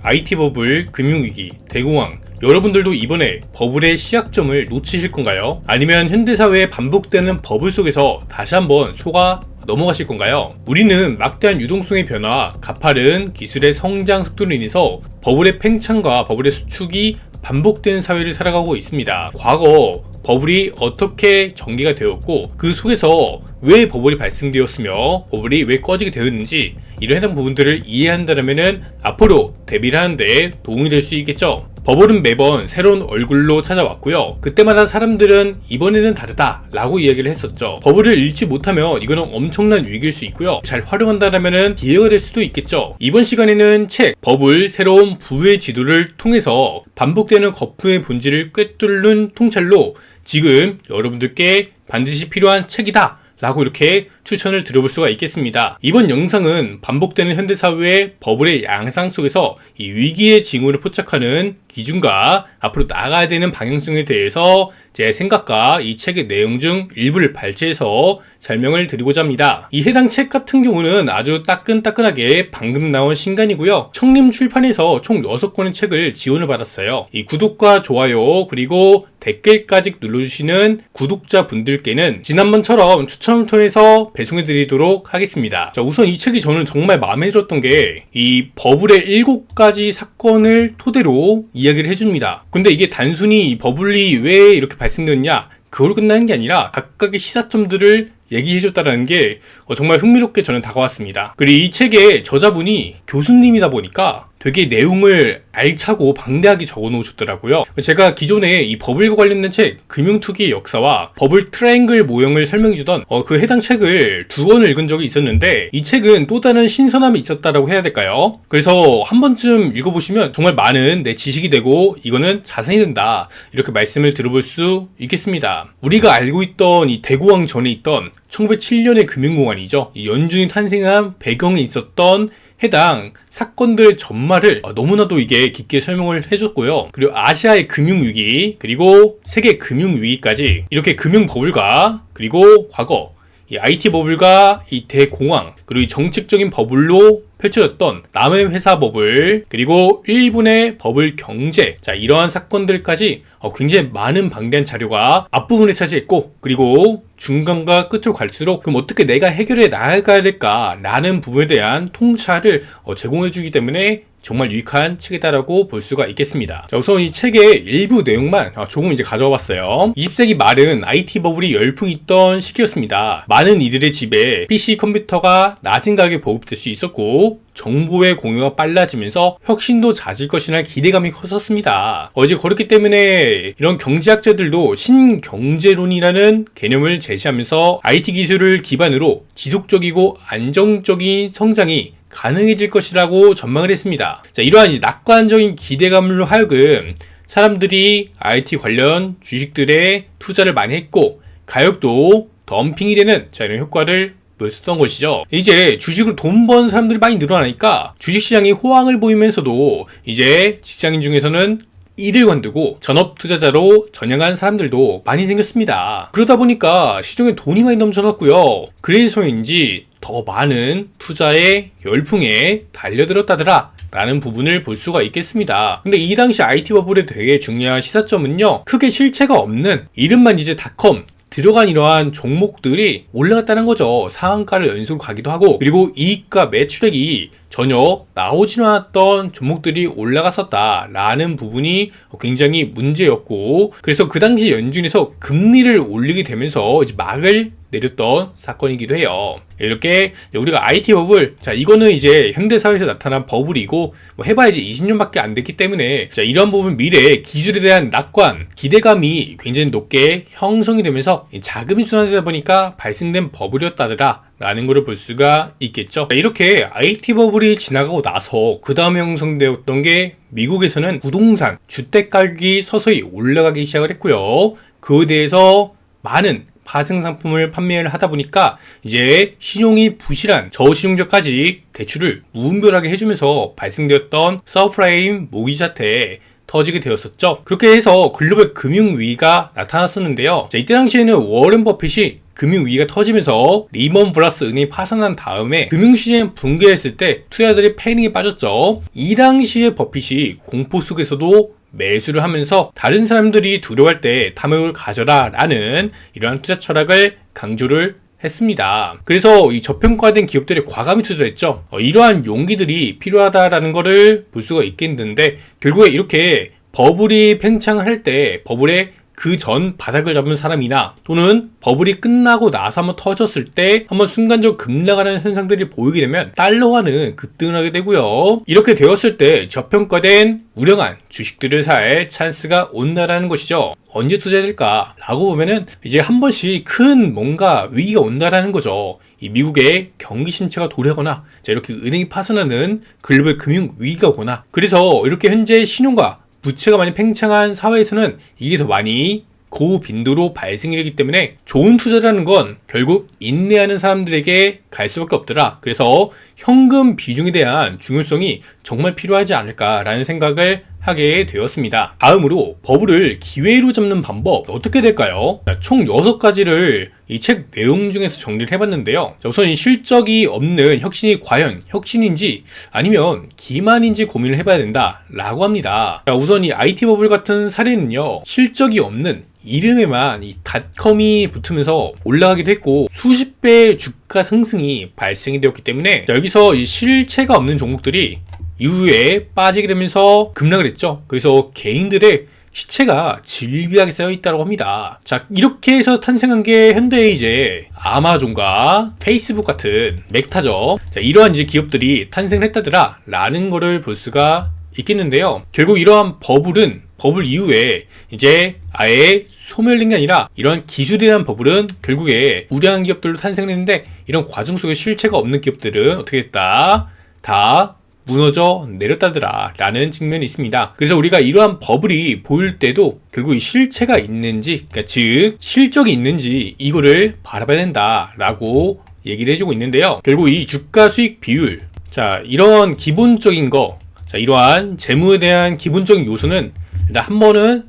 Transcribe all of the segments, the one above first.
IT 버블, 금융위기, 대공황, 여러분들도 이번에 버블의 시작점을 놓치실 건가요? 아니면 현대사회에 반복되는 버블 속에서 다시 한번 속아 넘어가실 건가요? 우리는 막대한 유동성의 변화, 가파른 기술의 성장 속도로 인해서 버블의 팽창과 버블의 수축이 반복되는 사회를 살아가고 있습니다. 과거 버블이 어떻게 전개가 되었고 그 속에서 왜 버블이 발생되었으며 버블이 왜 꺼지게 되었는지 이런 해당 부분들을 이해한다면 앞으로 대비를 하는데 도움이 될 수 있겠죠. 버블은 매번 새로운 얼굴로 찾아왔고요. 그때마다 사람들은 이번에는 다르다 라고 이야기를 했었죠. 버블을 잃지 못하면 이거는 엄청난 위기일 수 있고요. 잘 활용한다면 기회가 될 수도 있겠죠. 이번 시간에는 책 버블 새로운 부의 지도를 통해서 반복되는 거품의 본질을 꿰뚫는 통찰로 지금 여러분들께 반드시 필요한 책이다 라고 이렇게 추천을 드려볼 수가 있겠습니다. 이번 영상은 반복되는 현대사회의 버블의 양상 속에서 이 위기의 징후를 포착하는 기준과 앞으로 나아가야 되는 방향성에 대해서 제 생각과 이 책의 내용 중 일부를 발췌해서 설명을 드리고자 합니다. 이 해당 책 같은 경우는 아주 따끈따끈하게 방금 나온 신간이고요. 청림 출판에서 총 6권의 책을 지원을 받았어요. 이 구독과 좋아요 그리고 댓글까지 눌러주시는 구독자분들께는 지난번처럼 추천을 통해서 배송해 드리도록 하겠습니다. 자, 우선 이 책이 저는 정말 마음에 들었던 게 이 버블의 7가지 사건을 토대로 이야기를 해줍니다. 근데 이게 단순히 이 버블이 왜 이렇게 발생되었냐 그걸 끝나는 게 아니라 각각의 시사점들을 얘기해줬다는 게 정말 흥미롭게 저는 다가왔습니다. 그리고 이 책의 저자분이 교수님이다 보니까 되게 내용을 알차고 방대하게 적어 놓으셨더라고요. 제가 기존에 이 버블과 관련된 책 금융투기의 역사와 버블 트라이앵글 모형을 설명해주던 그 해당 책을 2권을 읽은 적이 있었는데 이 책은 또 다른 신선함이 있었다라고 해야 될까요? 그래서 한 번쯤 읽어보시면 정말 많은 내 지식이 되고 이거는 자산이 된다 이렇게 말씀을 들어볼 수 있겠습니다. 우리가 알고 있던 이 대공황 전에 있던 1907년의 금융공황이죠. 이 연준이 탄생한 배경에 있었던 해당 사건들의 전말을 너무나도 이게 깊게 설명을 해줬고요. 그리고 아시아의 금융위기 그리고 세계 금융위기까지 이렇게 금융버블과 그리고 과거 이 IT 버블과 이 대공황 그리고 이 정책적인 버블로 펼쳐졌던 남의 회사 버블 그리고 일본의 버블 경제 자 이러한 사건들까지 굉장히 많은 방대한 자료가 앞부분에 차지했고 그리고 중간과 끝으로 갈수록 그럼 어떻게 내가 해결해 나아가야 될까 라는 부분에 대한 통찰을 제공해 주기 때문에 정말 유익한 책이다라고 볼 수가 있겠습니다. 자, 우선 이 책의 일부 내용만 조금 이제 가져와 봤어요. 20세기 말은 IT 버블이 열풍이 있던 시기였습니다. 많은 이들의 집에 PC 컴퓨터가 낮은 가격에 보급될 수 있었고 정보의 공유가 빨라지면서 혁신도 잦을 것이라는 기대감이 컸었습니다. 그렇기 때문에 이런 경제학자들도 신경제론이라는 개념을 제시하면서 IT 기술을 기반으로 지속적이고 안정적인 성장이 가능해질 것이라고 전망을 했습니다. 자, 이러한 낙관적인 기대감으로 하여금 사람들이 IT 관련 주식들에 투자를 많이 했고 가격도 덤핑이 되는 이런 효과를 보였던 것이죠. 이제 주식으로 돈 번 사람들이 많이 늘어나니까 주식시장이 호황을 보이면서도 이제 직장인 중에서는 이를 관두고 전업 투자자로 전향한 사람들도 많이 생겼습니다. 그러다 보니까 시중에 돈이 많이 넘쳐났고요. 그래서인지 더 많은 투자의 열풍에 달려들었다더라 라는 부분을 볼 수가 있겠습니다. 근데 이 당시 IT 버블의 되게 중요한 시사점은요, 크게 실체가 없는 이름만 이제 닷컴 들어간 이러한 종목들이 올라갔다는 거죠. 상한가를 연속 가기도 하고 그리고 이익과 매출액이 전혀 나오지 않았던 종목들이 올라갔었다라는 부분이 굉장히 문제였고 그래서 그 당시 연준에서 금리를 올리게 되면서 이제 막을 내렸던 사건이기도 해요. 이렇게 우리가 IT 버블 자 이거는 이제 현대사회에서 나타난 버블이고 해봐야 이제 20년밖에 안 됐기 때문에 자 이런 부분 미래의 기술에 대한 낙관 기대감이 굉장히 높게 형성이 되면서 자금이 순환되다 보니까 발생된 버블이었다더라 라는 것을 볼 수가 있겠죠. 이렇게 IT 버블이 지나가고 나서 그 다음에 형성되었던 게 미국에서는 부동산 주택 가격이 서서히 올라가기 시작을 했고요. 그에 대해서 많은 파생 상품을 판매를 하다 보니까 이제 신용이 부실한 저신용자까지 대출을 무분별하게 해주면서 발생되었던 서프라임 모기지 사태 터지게 되었었죠. 그렇게 해서 글로벌 금융위기가 나타났었는데요. 자, 이때 당시에는 워렌 버핏이 금융위기가 터지면서 리먼 브라더스 은행이 파산한 다음에 금융시장이 붕괴했을 때 투자자들이 패닉에 빠졌죠. 이 당시에 버핏이 공포 속에서도 매수를 하면서 다른 사람들이 두려워할 때 탐욕을 가져라 라는 이러한 투자 철학을 강조를 했습니다. 그래서 이 저평가된 기업들이 과감히 투자를 했죠. 이러한 용기들이 필요하다라는 것을 볼 수가 있겠는데, 결국에 이렇게 버블이 팽창할 때 버블의 그 전 바닥을 잡은 사람이나 또는 버블이 끝나고 나서 한번 터졌을 때 한번 순간적으로 급락하는 현상들이 보이게 되면 달러화는 급등을 하게 되고요. 이렇게 되었을 때 저평가된 우량한 주식들을 살 찬스가 온다라는 것이죠. 언제 투자해야 될까? 라고 보면은 이제 한 번씩 큰 뭔가 위기가 온다라는 거죠. 이 미국의 경기 침체가 도래하거나 이렇게 은행이 파산하는 글로벌 금융 위기가 오거나, 그래서 이렇게 현재 신용과 부채가 많이 팽창한 사회에서는 이게 더 많이 고빈도로 발생이 되기 때문에 좋은 투자라는 건 결국 인내하는 사람들에게 갈 수밖에 없더라. 그래서 현금 비중에 대한 중요성이 정말 필요하지 않을까라는 생각을 하게 되었습니다. 다음으로 버블을 기회로 잡는 방법 어떻게 될까요? 총 6가지를 이 책 내용 중에서 정리를 해봤는데요. 우선 이 실적이 없는 혁신이 과연 혁신인지 아니면 기만인지 고민을 해봐야 된다 라고 합니다. 우선 이 IT 버블 같은 사례는요, 실적이 없는 이름에만 이 닷컴이 붙으면서 올라가기도 했고 수십 배의 주가 상승이 발생이 되었기 때문에 여기서 이 실체가 없는 종목들이 이후에 빠지게 되면서 급락을 했죠. 그래서 개인들의 시체가 질비하게 쌓여 있다고 합니다. 자, 이렇게 해서 탄생한 게 현대의 이제 아마존과 페이스북 같은 멕타죠. 자, 이러한 이제 기업들이 탄생했다더라 라는 거를 볼 수가 있겠는데요. 결국 이러한 버블 이후에 이제 아예 소멸된 게 아니라 이런 기술에 대한 버블은 결국에 우량한 기업들로 탄생했는데, 이런 과정 속에 실체가 없는 기업들은 어떻게 됐다? 다 무너져 내렸다더라 라는 측면이 있습니다. 그래서 우리가 이러한 버블이 보일 때도 결국 이 실체가 있는지, 그러니까 즉 실적이 있는지 이거를 바라봐야 된다 라고 얘기를 해주고 있는데요. 결국 이 주가 수익 비율, 자, 이런 기본적인 거, 자, 이러한 재무에 대한 기본적인 요소는 일단 한 번은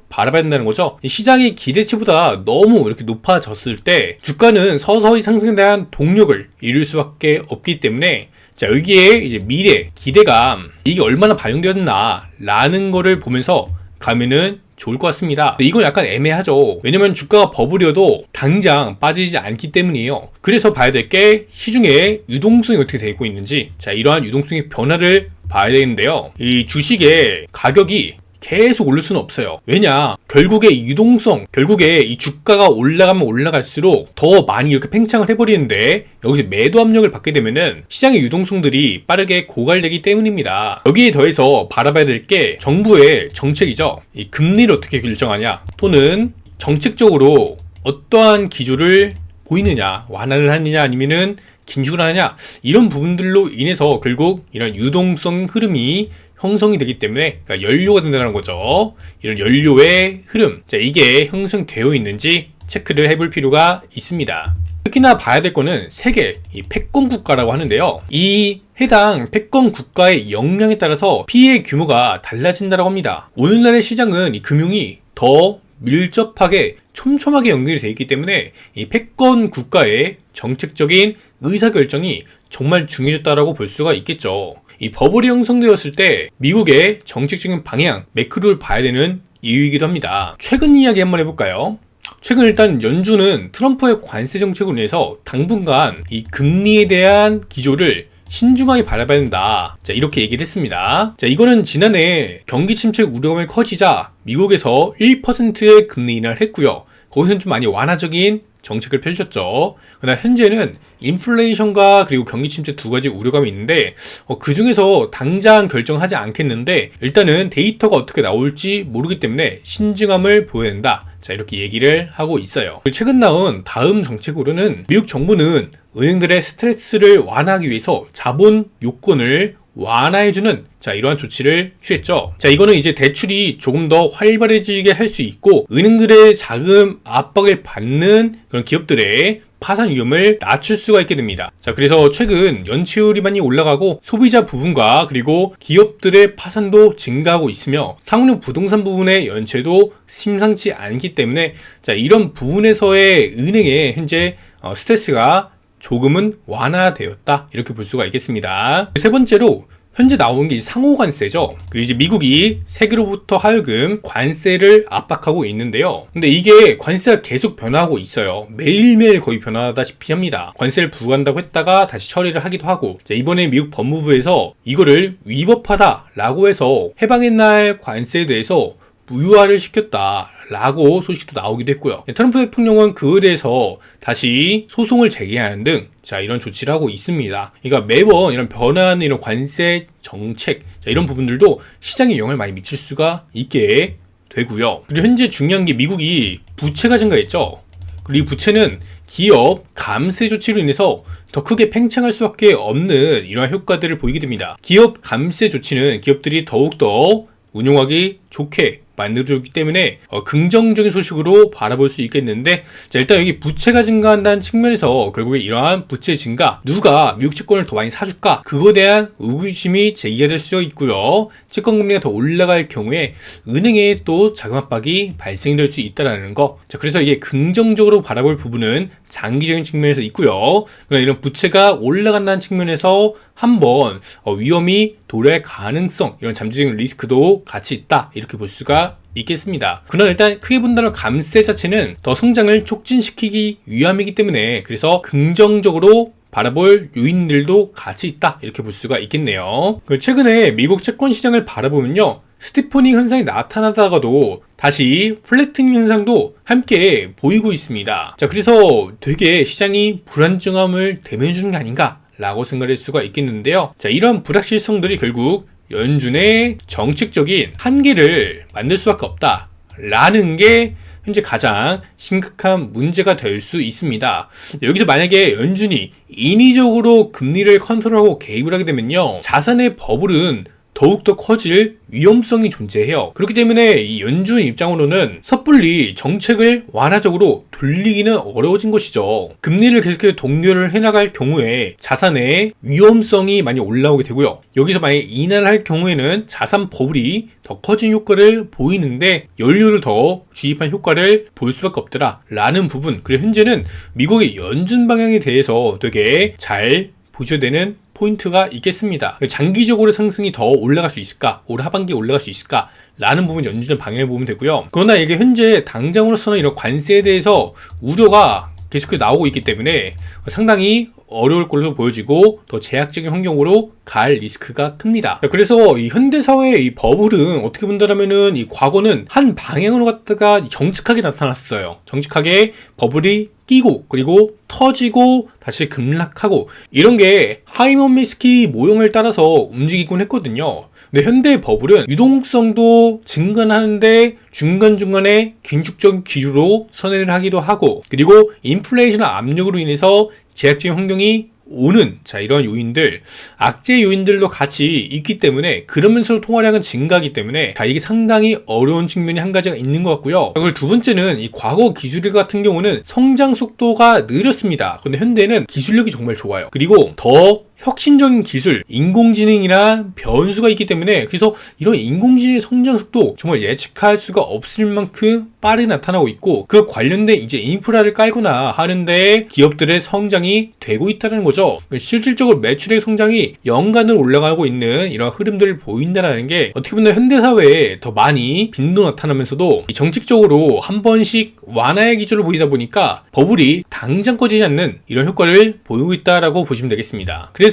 바라봐야 된다는 거죠. 시장의 기대치보다 너무 이렇게 높아졌을 때 주가는 서서히 상승에 대한 동력을 잃을 수밖에 없기 때문에, 자, 여기에 이제 미래, 기대감, 이게 얼마나 반영되었나 라는 거를 보면서 가면은 좋을 것 같습니다. 근데 이건 약간 애매하죠. 왜냐면 주가가 버블이어도 당장 빠지지 않기 때문이에요. 그래서 봐야 될 게 시중에 유동성이 어떻게 되고 있는지, 자, 이러한 유동성의 변화를 봐야 되는데요. 이 주식의 가격이 계속 오를 수는 없어요. 왜냐? 결국에 이 주가가 올라가면 올라갈수록 더 많이 이렇게 팽창을 해버리는데, 여기서 매도 압력을 받게 되면은 시장의 유동성들이 빠르게 고갈되기 때문입니다. 여기에 더해서 바라봐야 될 게 정부의 정책이죠. 이 금리를 어떻게 결정하냐, 또는 정책적으로 어떠한 기조를 보이느냐, 완화를 하느냐 아니면은 긴축을 하느냐, 이런 부분들로 인해서 결국 이런 유동성 흐름이 형성이 되기 때문에, 그러니까 연료가 된다는 거죠. 이런 연료의 흐름, 자, 이게 형성되어 있는지 체크를 해볼 필요가 있습니다. 특히나 봐야 될 거는 세계 이 패권 국가라고 하는데요. 이 해당 패권 국가의 역량에 따라서 피해 규모가 달라진다고 합니다. 오늘날의 시장은 이 금융이 더 밀접하게 촘촘하게 연결이 되어 있기 때문에 이 패권 국가의 정책적인 의사결정이 정말 중요해졌다고 볼 수가 있겠죠. 이 버블이 형성되었을 때 미국의 정책적인 방향, 매크로를 봐야 되는 이유이기도 합니다. 최근 이야기 한번 해볼까요? 최근 일단 연준은 트럼프의 관세 정책으로 인해서 당분간 이 금리에 대한 기조를 신중하게 바라봐야 된다. 자, 이렇게 얘기를 했습니다. 자, 이거는 지난해 경기 침체 우려감이 커지자 미국에서 1%의 금리 인하를 했고요. 거기서는 좀 많이 완화적인 정책을 펼쳤죠. 그러나 현재는 인플레이션과 그리고 경기 침체 두 가지 우려감이 있는데, 그 중에서 당장 결정하지 않겠는데 일단은 데이터가 어떻게 나올지 모르기 때문에 신중함을 보여야 된다. 자, 이렇게 얘기를 하고 있어요. 최근 나온 다음 정책으로는 미국 정부는 은행들의 스트레스를 완화하기 위해서 자본 요건을 완화해주는, 자, 이러한 조치를 취했죠. 자, 이거는 이제 대출이 조금 더 활발해지게 할 수 있고 은행들의 자금 압박을 받는 그런 기업들의 파산 위험을 낮출 수가 있게 됩니다. 자, 그래서 최근 연체율이 많이 올라가고 소비자 부분과 그리고 기업들의 파산도 증가하고 있으며 상업용 부동산 부분의 연체도 심상치 않기 때문에 자, 이런 부분에서의 은행의 현재 스트레스가 조금은 완화되었다, 이렇게 볼 수가 있겠습니다. 세 번째로 현재 나오는 게 상호 관세죠. 그리고 이제 미국이 세계로부터 하여금 관세를 압박하고 있는데요. 근데 이게 관세가 계속 변화하고 있어요. 매일매일 거의 변화하다시피 합니다. 관세를 부과한다고 했다가 다시 처리를 하기도 하고, 이번에 미국 법무부에서 이거를 위법하다라고 해서 해방의 날 관세에 대해서 무효화를 시켰다 라고 소식도 나오기도 했고요. 트럼프 대통령은 그에 대해서 다시 소송을 제기하는 등 이런 조치를 하고 있습니다. 그러니까 매번 이런 변화하는 이런 관세 정책, 이런 부분들도 시장에 영향을 많이 미칠 수가 있게 되고요. 그리고 현재 중요한 게 미국이 부채가 증가했죠. 그리고 이 부채는 기업 감세 조치로 인해서 더 크게 팽창할 수밖에 없는 이러한 효과들을 보이게 됩니다. 기업 감세 조치는 기업들이 더욱더 운용하기 좋게 만들어주기 때문에 긍정적인 소식으로 바라볼 수 있겠는데, 일단 여기 부채가 증가한다는 측면에서 결국에 이러한 부채 증가, 누가 미국 채권을 더 많이 사줄까, 그거에 대한 의구심이 제기가 될 수 있고요. 채권금리가 더 올라갈 경우에 은행에 또 자금 압박이 발생될 수 있다는 거. 그래서 이게 긍정적으로 바라볼 부분은 장기적인 측면에서 있고요. 그러나 이런 부채가 올라간다는 측면에서 한번 위험이 도래할 가능성, 이런 잠재적인 리스크도 같이 있다, 이렇게 볼 수가 있겠습니다. 그러나 일단 크게 본다면 감세 자체는 더 성장을 촉진시키기 위함이기 때문에 그래서 긍정적으로 바라볼 요인들도 같이 있다, 이렇게 볼 수가 있겠네요. 최근에 미국 채권 시장을 바라보면요, 스티퍼닝 현상이 나타나다가도 다시 플래팅 현상도 함께 보이고 있습니다. 그래서 되게 시장이 불안정함을 대면해주는 게 아닌가 라고 생각할 수가 있겠는데요. 이런 불확실성들이 결국 연준의 정책적인 한계를 만들 수밖에 없다 라는 게 현재 가장 심각한 문제가 될 수 있습니다. 여기서 만약에 연준이 인위적으로 금리를 컨트롤하고 개입을 하게 되면요, 자산의 버블은 더욱더 커질 위험성이 존재해요. 그렇기 때문에 이 연준 입장으로는 섣불리 정책을 완화적으로 돌리기는 어려워진 것이죠. 금리를 계속해서 동결을 해나갈 경우에 자산의 위험성이 많이 올라오게 되고요. 여기서 만약에 인하를 할 경우에는 자산 버블이 더 커진 효과를 보이는데 연료를 더 주입한 효과를 볼 수밖에 없더라 라는 부분. 그리고 현재는 미국의 연준 방향에 대해서 되게 잘 보셔야 되는 포인트가 있겠습니다. 장기적으로 상승이 더 올라갈 수 있을까? 올 하반기에 올라갈 수 있을까? 라는 부분 연준의 방향을 보면 되고요. 그러나 이게 현재 당장으로서는 이런 관세에 대해서 우려가 계속해서 나오고 있기 때문에 상당히 어려울 걸로 보여지고 더 제약적인 환경으로 갈 리스크가 큽니다. 그래서 이 현대사회의 이 버블은 어떻게 본다면은 이 과거는 한 방향으로 갔다가 정직하게 나타났어요. 정직하게 버블이 끼고 그리고 터지고 다시 급락하고 이런 게 하이먼미스키 모형을 따라서 움직이곤 했거든요. 근데 현대의 버블은 유동성도 증가하는데 중간중간에 긴축적 기류로 선회를 하기도 하고, 그리고 인플레이션 압력으로 인해서 제약적인 환경이 오는 이런 요인들, 악재 요인들도 같이 있기 때문에 그러면서 통화량은 증가하기 때문에 이게 상당히 어려운 측면이 한 가지가 있는 것 같고요. 그리고 두 번째는 이 과거 기술력 같은 경우는 성장 속도가 느렸습니다. 근데 현대는 기술력이 정말 좋아요. 그리고 더 혁신적인 기술, 인공지능이란 변수가 있기 때문에 그래서 이런 인공지능의 성장 속도 정말 예측할 수가 없을 만큼 빠르게 나타나고 있고, 그 관련된 이제 인프라를 깔거나 하는데 기업들의 성장이 되고 있다는 거죠. 실질적으로 매출의 성장이 연간으로 올라가고 있는 이런 흐름들을 보인다는 게 어떻게 보면 현대사회에 더 많이 빈도 나타나면서도 정책적으로 한 번씩 완화의 기조를 보이다 보니까 버블이 당장 꺼지지 않는 이런 효과를 보이고 있다라고 보시면 되겠습니다. 그래서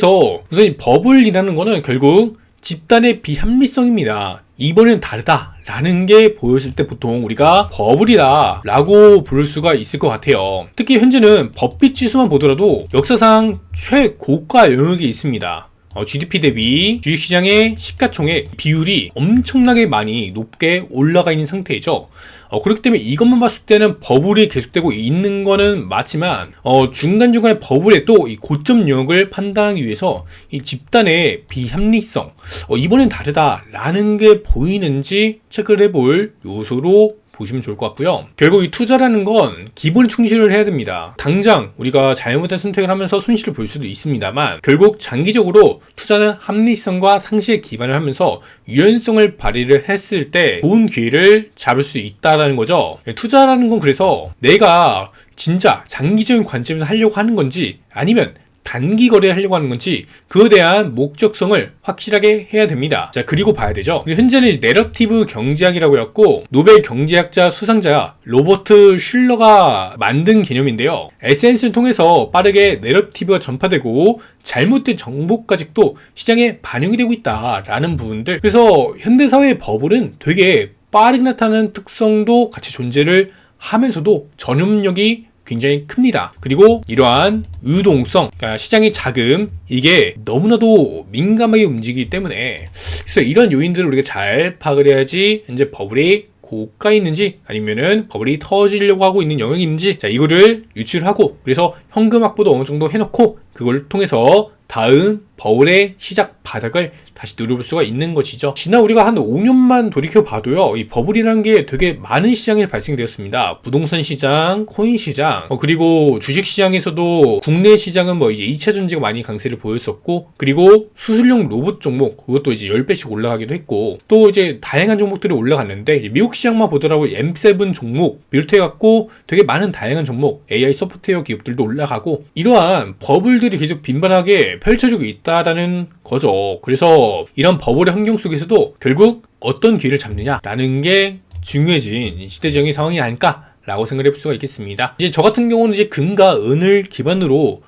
우선 이 버블이라는 거는 결국 집단의 비합리성입니다. 이번엔 다르다라는 게 보였을 때 보통 우리가 버블이다 라고 부를 수가 있을 것 같아요. 특히 현재는 법비 지수만 보더라도 역사상 최고가 영역이 있습니다. GDP 대비 주식시장의 시가총액 비율이 엄청나게 많이 높게 올라가 있는 상태이죠. 그렇기 때문에 이것만 봤을 때는 버블이 계속되고 있는 거는 맞지만 중간중간에 버블의 또 이 고점 영역을 판단하기 위해서 이 집단의 비합리성, 이번엔 다르다라는 게 보이는지 체크를 해볼 요소로 보시면 좋을 것 같고요. 결국 이 투자라는 건 기본에 충실을 해야 됩니다. 당장 우리가 잘못된 선택을 하면서 손실을 볼 수도 있습니다만 결국 장기적으로 투자는 합리성과 상식에 기반을 하면서 유연성을 발휘를 했을 때 좋은 기회를 잡을 수 있다라는 거죠. 투자라는 건 그래서 내가 진짜 장기적인 관점에서 하려고 하는 건지 아니면 단기 거래를 하려고 하는 건지 그에 대한 목적성을 확실하게 해야 됩니다. 자, 그리고 봐야 되죠. 현재는 내러티브 경제학이라고 해갖고 노벨 경제학자 수상자 로버트 슐러가 만든 개념인데요. SNS를 통해서 빠르게 내러티브가 전파되고 잘못된 정보까지도 시장에 반영이 되고 있다라는 부분들. 그래서 현대사회의 버블은 되게 빠르게 나타나는 특성도 같이 존재를 하면서도 전염력이 굉장히 큽니다. 그리고 이러한 유동성, 그러니까 시장의 자금, 이게 너무나도 민감하게 움직이기 때문에 그래서 이런 요인들을 우리가 잘 파악을 해야지 현재 버블이 고가 있는지 아니면은 버블이 터지려고 하고 있는 영역이 있는지 자 이거를 유출하고 그래서 현금 확보도 어느 정도 해놓고 그걸 통해서 다음 버블의 시작 바닥을 다시 노려볼 수가 있는 것이죠. 지난 우리가 한 5년만 돌이켜봐도요, 이 버블이라는 게 되게 많은 시장에 발생되었습니다. 부동산 시장, 코인 시장, 그리고 주식 시장에서도 국내 시장은 뭐 이제 2차 전지가 많이 강세를 보였었고, 그리고 수술용 로봇 종목, 그것도 이제 10배씩 올라가기도 했고, 또 이제 다양한 종목들이 올라갔는데, 미국 시장만 보더라도 M7 종목 비롯해갖고 되게 많은 다양한 종목, AI 소프트웨어 기업들도 올라가고, 이러한 버블들이 계속 빈번하게 펼쳐지고 있다라는 거죠. 그래서 이런 버블의 환경 속에서도 결국 어떤 기회를 잡느냐라는 게 중요해진 시대적인 상황이 아닐까라고 생각해 볼 수가 있겠습니다. 이제 저 같은 경우는 이제 금과 은을 기본으로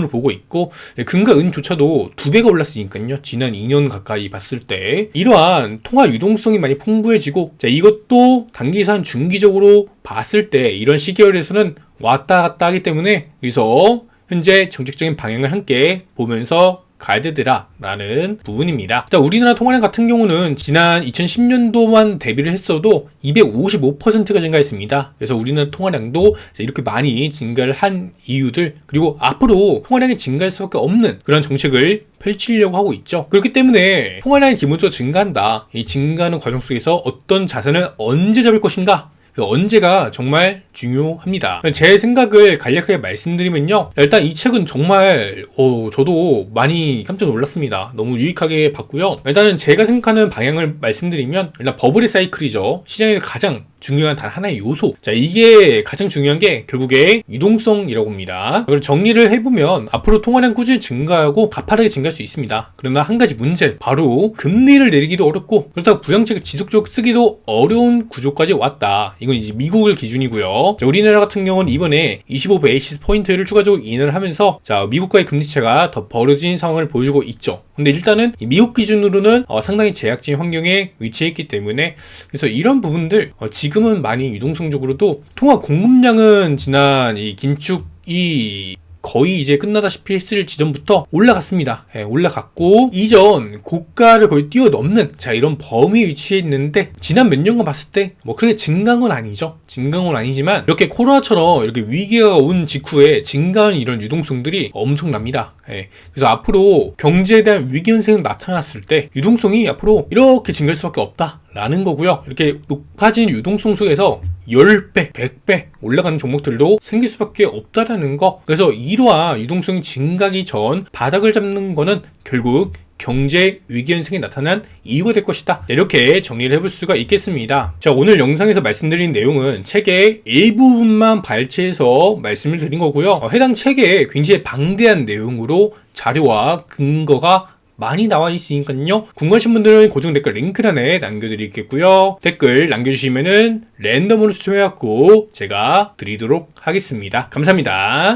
보고 있고 금과 은조차도 2배가 올랐으니까요. 지난 2년 가까이 봤을 때 이러한 통화 유동성이 많이 풍부해지고 자 이것도 단기산 중기적으로 봤을 때 이런 시기열에서는 왔다 갔다 하기 때문에 그래서 현재 정책적인 방향을 함께 보면서 가야 되더라 라는 부분입니다. 자, 우리나라 통화량 같은 경우는 지난 2010년도만 대비를 했어도 255%가 증가했습니다. 그래서 우리나라 통화량도 이렇게 많이 증가를 한 이유들 그리고 앞으로 통화량이 증가할 수밖에 없는 그런 정책을 펼치려고 하고 있죠. 그렇기 때문에 통화량이 기본적으로 증가한다. 이 증가하는 과정 속에서 어떤 자산을 언제 잡을 것인가 언제가 정말 중요합니다. 제 생각을 간략하게 말씀드리면요. 일단 이 책은 정말 저도 많이 깜짝 놀랐습니다. 너무 유익하게 봤고요. 일단은 제가 생각하는 방향을 말씀드리면 일단 버블의 사이클이죠. 시장의 가장 중요한 단 하나의 요소. 자, 이게 가장 중요한 게 결국에 유동성이라고 합니다. 그리고 정리를 해보면 앞으로 통화량 꾸준히 증가하고 가파르게 증가할 수 있습니다. 그러나 한 가지 문제, 바로 금리를 내리기도 어렵고 그렇다고 부양책을 지속적으로 쓰기도 어려운 구조까지 왔다. 이건 이제 미국을 기준이고요. 자, 우리나라 같은 경우는 이번에 25베이시스 포인트를 추가적으로 인하를 하면서 자, 미국과의 금리차가 더 벌어진 상황을 보여주고 있죠. 근데 일단은 미국 기준으로는 상당히 제약적인 환경에 위치해 있기 때문에 그래서 이런 부분들 지금은 많이 유동성적으로도 통화 공급량은 지난 이 긴축이 거의 이제 끝나다시피 했을 지점부터 올라갔습니다. 올라갔고 이전 고가를 거의 뛰어넘는 자 이런 범위에 위치해 있는데 지난 몇 년간 봤을 때 뭐 그렇게 증가한 건 아니죠. 증가한 건 아니지만 이렇게 코로나처럼 이렇게 위기가 온 직후에 증가한 이런 유동성들이 엄청납니다. 그래서 앞으로 경제에 대한 위기 현상이 나타났을 때 유동성이 앞으로 이렇게 증가할 수밖에 없다 라는 거고요. 이렇게 높아진 유동성 속에서 10배, 100배 올라가는 종목들도 생길 수밖에 없다라는 거. 그래서 이러한 유동성이 증가하기 전 바닥을 잡는 거는 결국 경제 위기 현상이 나타난 이유가 될 것이다. 이렇게 정리를 해볼 수가 있겠습니다. 자, 오늘 영상에서 말씀드린 내용은 책의 일부분만 발췌해서 말씀을 드린 거고요. 해당 책에 굉장히 방대한 내용으로 자료와 근거가 많이 나와 있으니까요. 궁금하신 분들은 고정 댓글 링크란에 남겨드리겠고요. 댓글 남겨주시면은 랜덤으로 추첨해갖고 제가 드리도록 하겠습니다. 감사합니다.